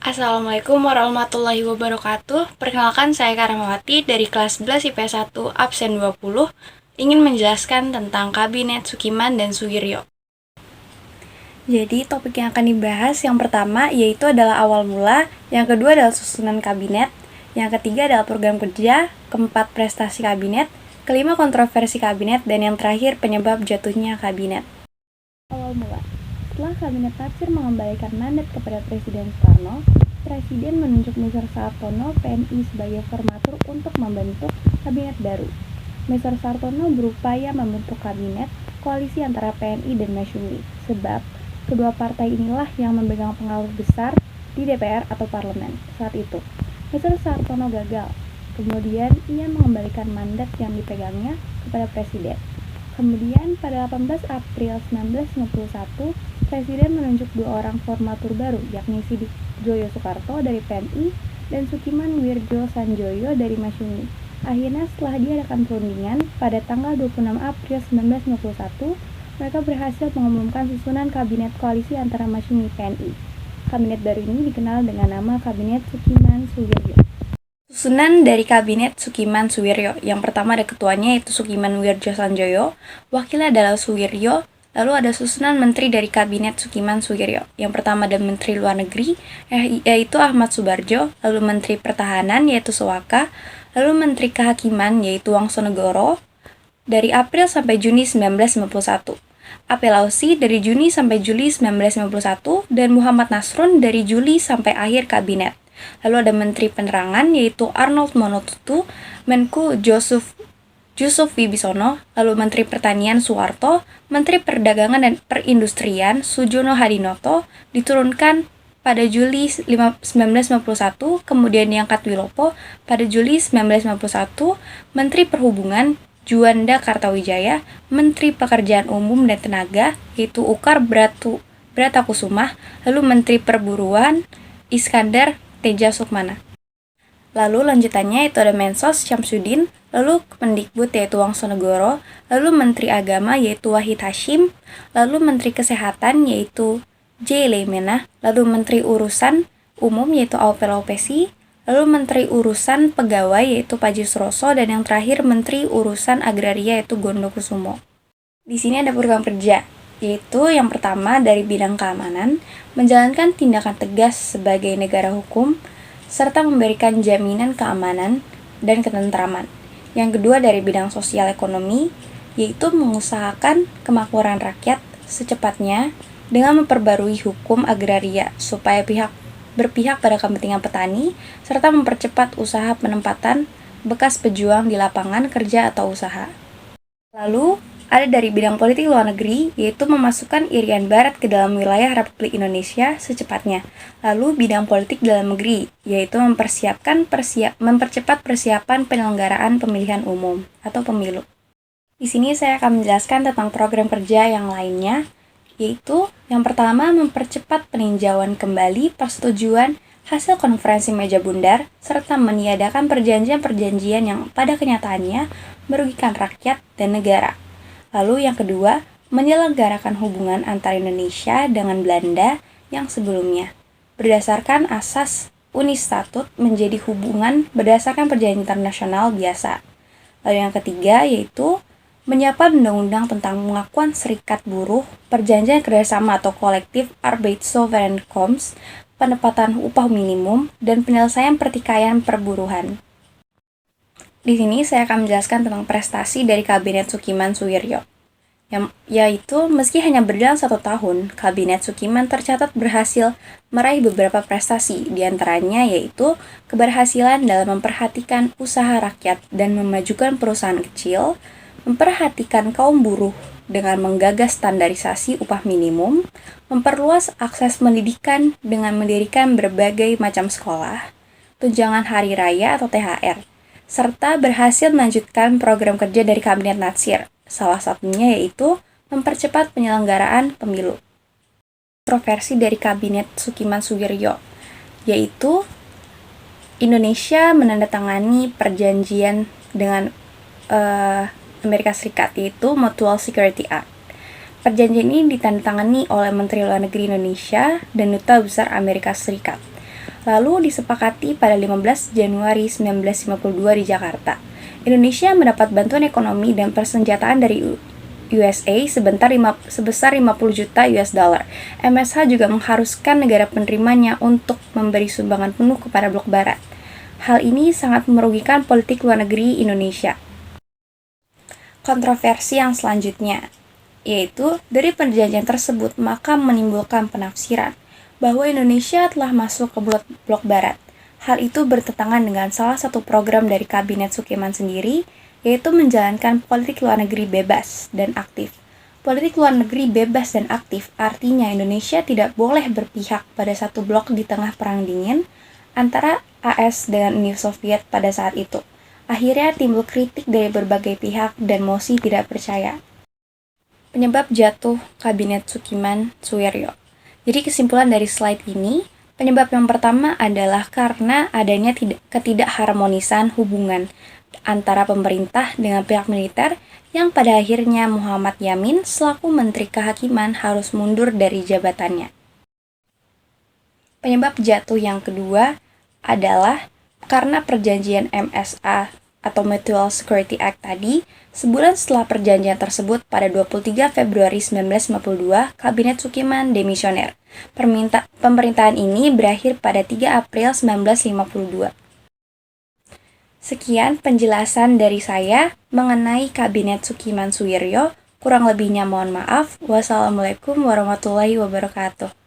Assalamualaikum warahmatullahi wabarakatuh. Perkenalkan, saya Karamawati dari kelas 11 IPS 1 absen 20, ingin menjelaskan tentang Kabinet Sukiman dan Sugirjo. Jadi topik yang akan dibahas yang pertama yaitu adalah awal mula, yang kedua adalah susunan kabinet, yang ketiga adalah program kerja, keempat prestasi kabinet, kelima kontroversi kabinet, dan yang terakhir penyebab jatuhnya kabinet. Awal mula. Setelah Kabinet Natsir mengembalikan mandat kepada Presiden Soekarno, Presiden menunjuk Mr. Sartono PNI sebagai formatur untuk membentuk kabinet baru. Mr. Sartono berupaya membentuk kabinet koalisi antara PNI dan Masyumi, sebab kedua partai inilah yang memegang pengaruh besar di DPR atau parlemen saat itu. Mr. Sartono gagal, kemudian ia mengembalikan mandat yang dipegangnya kepada Presiden. Kemudian pada 18 April 1951, Presiden menunjuk dua orang formatur baru, yakni Sidik Joyo Soekarto dari PNI dan Sukiman Wirjo Sanjoyo dari Masyumi. Akhirnya setelah diadakan perundingan, pada tanggal 26 April 1951, mereka berhasil mengumumkan susunan Kabinet Koalisi antara Masyumi PNI. Kabinet baru ini dikenal dengan nama Kabinet Sukiman Sugirjo. Susunan dari Kabinet Sukiman Sugirjo. Yang pertama ada ketuanya yaitu Sukiman Wirjo Sanjoyo, wakilnya adalah Sugirjo. Lalu ada susunan menteri dari Kabinet Sukiman Sugirjo. Yang pertama ada Menteri Luar Negeri yaitu Ahmad Subarjo, lalu Menteri Pertahanan yaitu Soekarno, lalu Menteri Kehakiman yaitu Wongsonegoro dari April sampai Juni 1951. Apelausi dari Juni sampai Juli 1951 dan Muhammad Nasrun dari Juli sampai akhir kabinet. Lalu ada Menteri Penerangan yaitu Arnold Monotutu, Menku Jusuf Wibisono, lalu Menteri Pertanian Suwarto, Menteri Perdagangan dan Perindustrian Sujono Hadinoto diturunkan pada Juli 1951, kemudian diangkat Wilopo pada Juli 1951, Menteri Perhubungan Juanda Kartawijaya, Menteri Pekerjaan Umum dan Tenaga yaitu Ukar Bratakusumah, lalu Menteri Perburuan Iskandar Teja Sukmana. Lalu lanjutannya itu ada Mensos Syamsuddin, lalu Kemendikbud yaitu Wongsonegoro, lalu Menteri Agama yaitu Wahid Hasyim, lalu Menteri Kesehatan yaitu J. Leimena, lalu Menteri Urusan Umum yaitu Aupelopesi, lalu Menteri Urusan Pegawai yaitu Paji Suroso, dan yang terakhir Menteri Urusan Agraria yaitu Gondokusumo. Di sini ada program kerja, yaitu yang pertama dari bidang keamanan, menjalankan tindakan tegas sebagai negara hukum, serta memberikan jaminan keamanan dan ketentraman. Yang kedua dari bidang sosial ekonomi, yaitu mengusahakan kemakmuran rakyat secepatnya dengan memperbarui hukum agraria supaya berpihak pada kepentingan petani, serta mempercepat usaha penempatan bekas pejuang di lapangan kerja atau usaha. Lalu, ada dari bidang politik luar negeri, yaitu memasukkan Irian Barat ke dalam wilayah Republik Indonesia secepatnya. Lalu bidang politik dalam negeri, yaitu mempercepat persiapan penyelenggaraan pemilihan umum atau pemilu. Di sini saya akan menjelaskan tentang program kerja yang lainnya, yaitu yang pertama mempercepat peninjauan kembali persetujuan hasil konferensi meja bundar, serta meniadakan perjanjian-perjanjian yang pada kenyataannya merugikan rakyat dan negara. Lalu yang kedua, menyelenggarakan hubungan antara Indonesia dengan Belanda yang sebelumnya, berdasarkan asas Unistatut menjadi hubungan berdasarkan perjanjian internasional biasa. Lalu yang ketiga yaitu menyiapkan undang-undang tentang pengakuan serikat buruh, perjanjian kerjasama atau kolektif Arbeitsovereenkomst, penempatan upah minimum, dan penyelesaian pertikaian perburuhan. Di sini saya akan menjelaskan tentang prestasi dari Kabinet Sukiman Sugirjo, yaitu meski hanya berjalan 1 tahun, Kabinet Sukiman tercatat berhasil meraih beberapa prestasi, diantaranya yaitu keberhasilan dalam memperhatikan usaha rakyat dan memajukan perusahaan kecil, memperhatikan kaum buruh dengan menggagas standarisasi upah minimum, memperluas akses pendidikan dengan mendirikan berbagai macam sekolah, tunjangan hari raya atau THR, serta berhasil melanjutkan program kerja dari Kabinet Natsir, salah satunya yaitu mempercepat penyelenggaraan pemilu. Kontroversi dari Kabinet Sukiman Sugirjo, yaitu Indonesia menandatangani perjanjian dengan Amerika Serikat, yaitu Mutual Security Act. Perjanjian ini ditandatangani oleh Menteri Luar Negeri Indonesia dan Duta Besar Amerika Serikat. lalu disepakati pada 15 Januari 1952 di Jakarta. Indonesia mendapat bantuan ekonomi dan persenjataan dari USA sebesar 50 juta US dollar. MSH juga mengharuskan negara penerimanya untuk memberi sumbangan penuh kepada blok barat. Hal ini sangat merugikan politik luar negeri Indonesia. Kontroversi yang selanjutnya, yaitu dari perjanjian tersebut maka menimbulkan penafsiran bahwa Indonesia telah masuk ke blok barat. Hal itu bertentangan dengan salah satu program dari Kabinet Sukiman sendiri, yaitu menjalankan politik luar negeri bebas dan aktif. Politik luar negeri bebas dan aktif artinya Indonesia tidak boleh berpihak pada satu blok di tengah Perang Dingin antara AS dengan Uni Soviet pada saat itu. Akhirnya timbul kritik dari berbagai pihak dan mosi tidak percaya. Penyebab jatuh Kabinet Sukiman-Suwiryo. Jadi kesimpulan dari slide ini, penyebab yang pertama adalah karena adanya ketidakharmonisan hubungan antara pemerintah dengan pihak militer yang pada akhirnya Muhammad Yamin selaku Menteri Kehakiman harus mundur dari jabatannya. Penyebab jatuh yang kedua adalah karena perjanjian MSA atau Mutual Security Act tadi, sebulan setelah perjanjian tersebut pada 23 Februari 1952, Kabinet Sukiman demisioner. Pemerintahan ini berakhir pada 3 April 1952. Sekian penjelasan dari saya mengenai Kabinet Sukiman-Suwiryo. Kurang lebihnya mohon maaf. Wassalamualaikum warahmatullahi wabarakatuh.